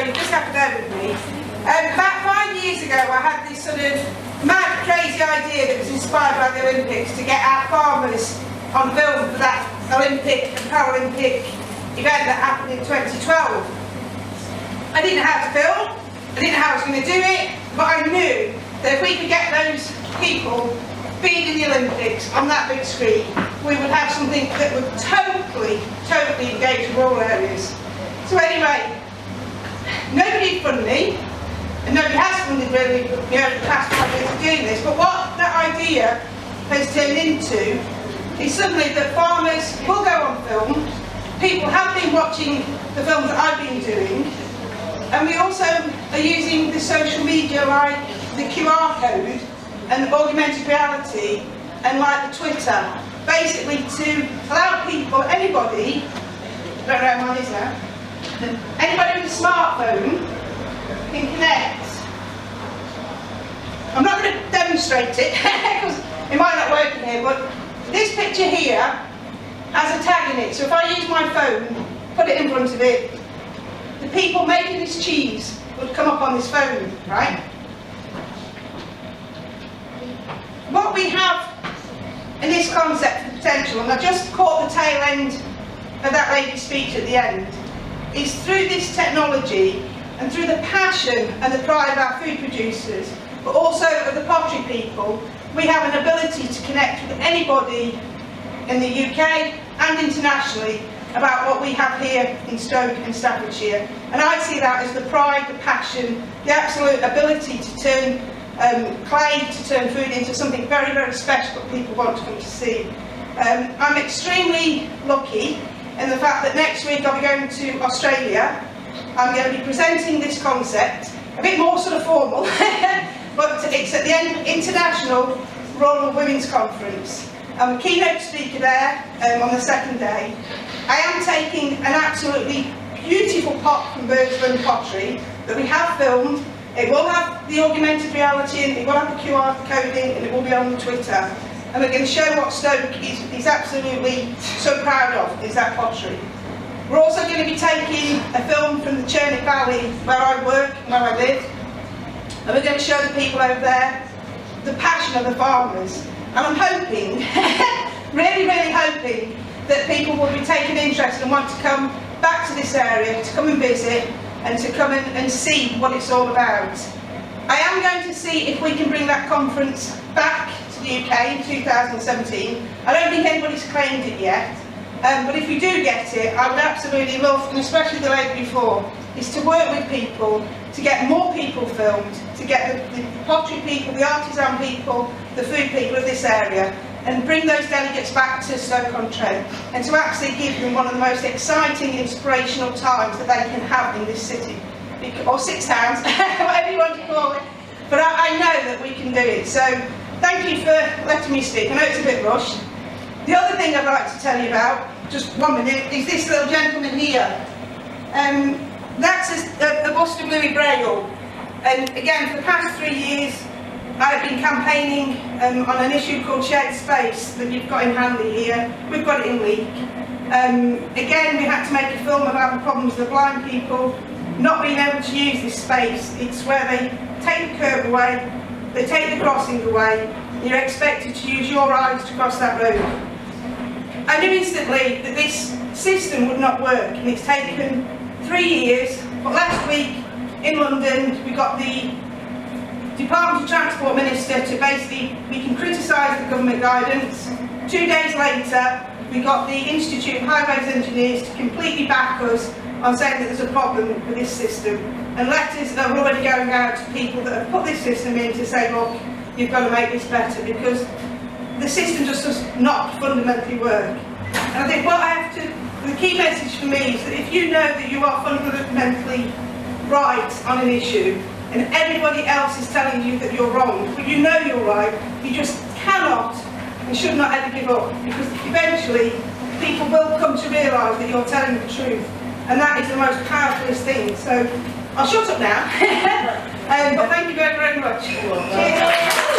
You just have to bear with me. About 5 years ago I had this sort of mad, crazy idea that was inspired by the Olympics to get our farmers on film for that Olympic and Paralympic event that happened in 2012. I didn't know how to film, I didn't know how I was going to do it, but I knew that if we could get those people being in the Olympics on that big screen, we would have something that would totally engage rural areas. So anyway, nobody funded me, and nobody has funded really over the past 5 years of doing this, but what that idea has turned into is suddenly that farmers will go on film, people have been watching the films that I've been doing, and we also are using the social media like the QR code and augmented reality and like the Twitter, basically to allow people, anybody, I don't know how mine is now, anybody with a smartphone can connect. I'm not going to demonstrate it because it might not work in here, but this picture here has a tag in it, so if I use my phone, put it in front of it, the people making this cheese would come up on this phone, right? What we have in this concept of potential, and I just caught the tail end of that lady's speech at the end, is through this technology and through the passion and the pride of our food producers, but also of the pottery people, we have an ability to connect with anybody in the UK and internationally about what we have here in Stoke and Staffordshire. And I see that as the pride, the passion, the absolute ability to turn clay, to turn food into something very special that people want to come to see. I'm extremely lucky in the fact that next week I'll be going to Australia. I'm going to be presenting this concept, a bit more sort of formal, but it's at the International Rural Women's Conference. I'm a keynote speaker there on the second day. I am taking an absolutely beautiful pot from Burslem Pottery that we have filmed. It will have the augmented reality and it will have the QR coding and it will be on Twitter. And we're going to show what Stoke is absolutely so proud of, is that pottery. We're also going to be taking a film from the Churnick Valley where I work, where I live, and we're going to show the people over there the passion of the farmers. And I'm hoping, really hoping, that people will be taking interest and want to come back to this area, to come and visit, and to come in and see what it's all about. I am going to see if we can bring that conference back to the UK in 2017. I don't think anybody's claimed it yet. But if we do get it, I would absolutely love, and especially the lady before, is to work with people, to get more people filmed, to get the pottery people, the artisan people, the food people of this area, and bring those delegates back to Stoke-on-Trent, and to actually give them one of the most exciting, inspirational times that they can have in this city, or 6 towns, whatever you want to call it. But I know that we can do it. So thank you for letting me speak. I know it's a bit rushed. The other thing I'd like to tell you about, just 1 minute, is this little gentleman here. That's a bust of Louis Braille. And again, for the past 3 years, I've been campaigning on an issue called shared space that you've got in Hanley here. We've got it in Leek. Again, we had to make a film about the problems of blind people not being able to use this space. It's where they take the curb away, they take the crossing away, and you're expected to use your eyes to cross that road. I knew instantly that this system would not work, and it's taken 3 years, but last week in London we got the Department of Transport Minister to basically, we can criticise the government guidance. 2 days later we got the Institute of Highways Engineers to completely back us on saying that there's a problem with this system, and letters are already going out to people that have put this system in to say, look, you've got to make this better because the system just does not fundamentally work. And I think what I have to, the key message for me is that if you know that you are fundamentally right on an issue and everybody else is telling you that you're wrong, but you know you're right, you just cannot and should not ever give up, because eventually people will come to realise that you're telling the truth, and that is the most powerful thing. So I'll shut up now, but thank you very much. Cheers.